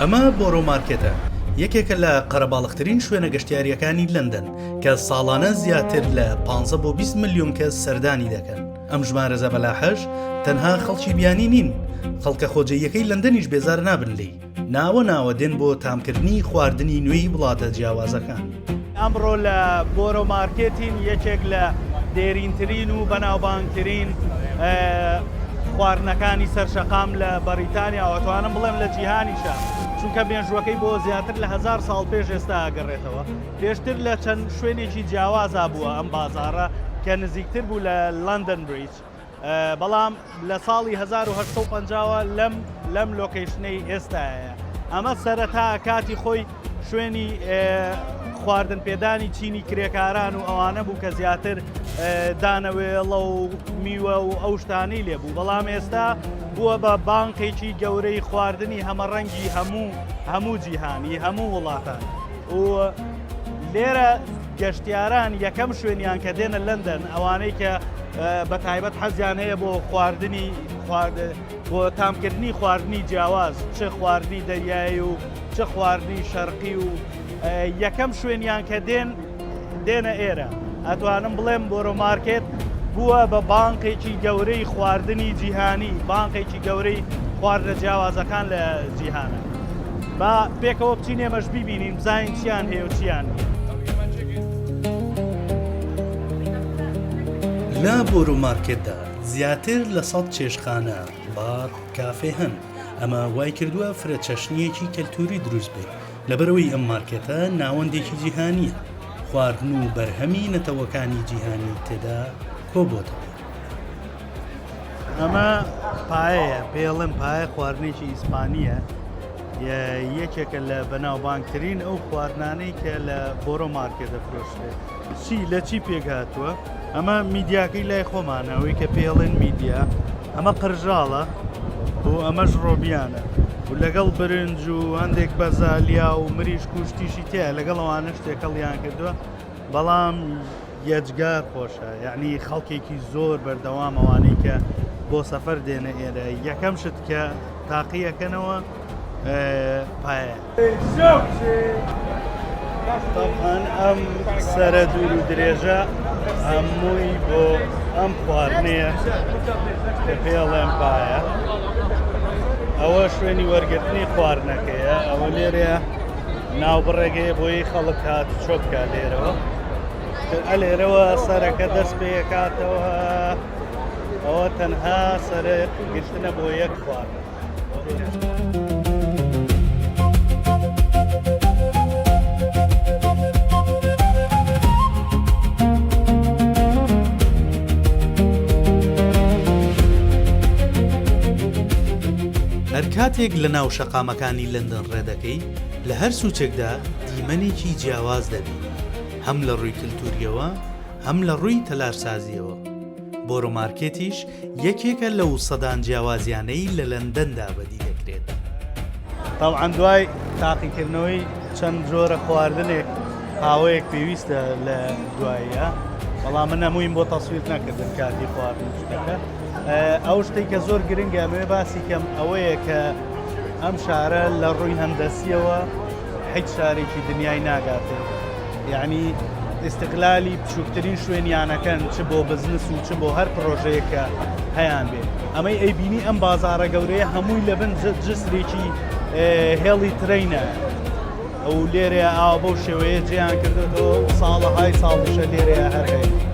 ئەمە بۆرۆ مارکێتە، یەکێکە لە قەرەباڵغترین شوێنە گەشتیاریەکانی لەندەن کە ساڵانە زیاتر لە 15 بۆ 20 ملیۆن کەس سەردانی دەکەن. ئەم ژمارە بەلاحەش تەنها خەڵکی بیانی نین، خەڵکە خۆجێیەکەی لەندەنیش بێزار نابن لێی. ناوە دێن بۆ تامکردنی خواردنی نوێی وڵاتە جیاوازەکان. ئەمڕۆ لە بۆرۆ مارکێتین یەکێک لە دێرینترین و بەناوبانگترین خواردنەکانی سەرشەقام لە بەریتانیا ئەوتوانم بڵێم لە جیهانیشە، چونکە بێژوەکەی بۆ زیاتر لە 1000 ساڵ پێش ئێستا ئاگەڕێتەوە. پێشتر لە چەند شوێنێکی جیاوازا بووە ئەم بازارە کە نزیکتر بوو لە لەندەن بریج، بەڵام لە ساڵی 1850 لەم لۆکیشنەی ئێستاە. ئەمە سەرەتا کاتی خۆی شوێنی خواردن پێدانی چینی کرێکاران و ئەوانە بوو کە زیاتر دانەوێڵە و میوە و ئەو شتانەی لێبوو، بەڵام ئێستا بووە بە بانقێکی گەورەی خواردنی هەمەڕەنگی هەموو جیهانی هەموو وڵاتان. و لێرە گەشتیاران یەکەم شوێنیان کە دێنە لەندەن ئەوانەی کە بە تایبەت حەزیان هەیە بۆ بۆ تامکردنی خواردنی جیاواز، چه خواردنی دەریایی و چه خواردنی شەرقی و یەکەم شوێنیان کە دێنە ئێرە. ئەتوانم بڵێم بۆرۆ مارکێت بووە بە بانقێکی گەورەی خواردنی جیهانی، بانقێکی گەورەی خواردنە جیاوازەکان لە جیهانە. با پێکەوە بچین ئێمەش بیبینین بزانین چیان هەیە و چیان نیە. لە بۆرۆ مارکێتدا زیاتر لە 100 چێشتخانە بار کافێ هەن. ئەمە وای کردووە فرەچەشنیەکی کەلتوری دروست بێت، لەبەرەوەی ئەم مارکێتە ناوەندێکی جیهانیە، خواردن و بەرهەمی نەتەوەکانی جیهانی تێدا کۆبۆتەوە. ئەمە پایەیە، پێڵم پایە خواردنێکی ئیسپانیە، یەکێکە لە بەناوبانگترین ئەو خواردنانەی کە لە بۆرۆ مارکێت دەفرۆشرێت. لە چی پێکهاتووە؟ ئەمە میدیاکەی لای خۆمانەوەی کە پێڵێن میدیا، ئەمە قرژاڵە و ئەمەش ڕۆبیانە و لەگەڵ برنج و هەندێک بەزالیا و مریش کوشتیشی تێە، لەگەڵ ئەوانە شتێکەڵیان کردووە، بەڵام یەجگار خۆشە، یعنی خەڵکێکی زۆر بەردەوام ئەوانەی کە بۆ سەفەر دێنە ئێرە. یەکەم شت کە تاقیەکەنەوە پایە. طبعاً ئەم سەرە دوور و درێژە هەمووی بۆ ئەم خواردنەیە کە پێڵێم پایە. ئەوە شوێنی وەرگرتنی خواردنەکەیە، ئەوە لێرەیە ناوبڕێگەیە بۆی خەڵک هات چۆ بکات لێرەوە. لێرەوە سەرەکە دەست پێکاتەوە، ئەوە تەنها سەرەک گرتنە بۆ یەک خواردن. هەر کاتێک لە ناو شەقامەکانی لەندەن ڕێدەکەی، لە هەر سوچێکدا دیمەنێکی جیاواز دەبین، هەم لە ڕووی کللتوریەوە هەم لە ڕووی تەلارسازیەوە. بۆرۆ مارکێتیش یەکێکە لەو سەدان جیاوازیانەی لە لەندەندا بەدی دەکرێت. طبعاً دوای تاقیکردنەوەی چەند جۆرە خواردنێک هاوەیەک پێویستە لە دواییە، بەڵام من هەموویم بۆ تەسویر نەکردن کاتی خواردن شتەکە. ئەو شتێک کە زۆر گرنگە ئەمێ باسی کەم ئەوەیە کە ئەم شارە لە ڕووی هەندەسیەوە هیچ شارێکی دنیای ناگاتێت، یعنی ئیستقلالی بچووکترین شوێنیانەکەن، چ بۆ بزنس و چ بۆ هەر پرۆژەیەکە هەیان بێت. ئەمەی ئەیبینی ئەم بازارە گەورەیە هەمووی لەبن جسرێکی هێڵی ترینە، ئەو لێرەیە ئاوا بەو شێوەیە جێیان کردێتەوە، ساڵەهای ساڵیشە لێرەیە هەر هەیە.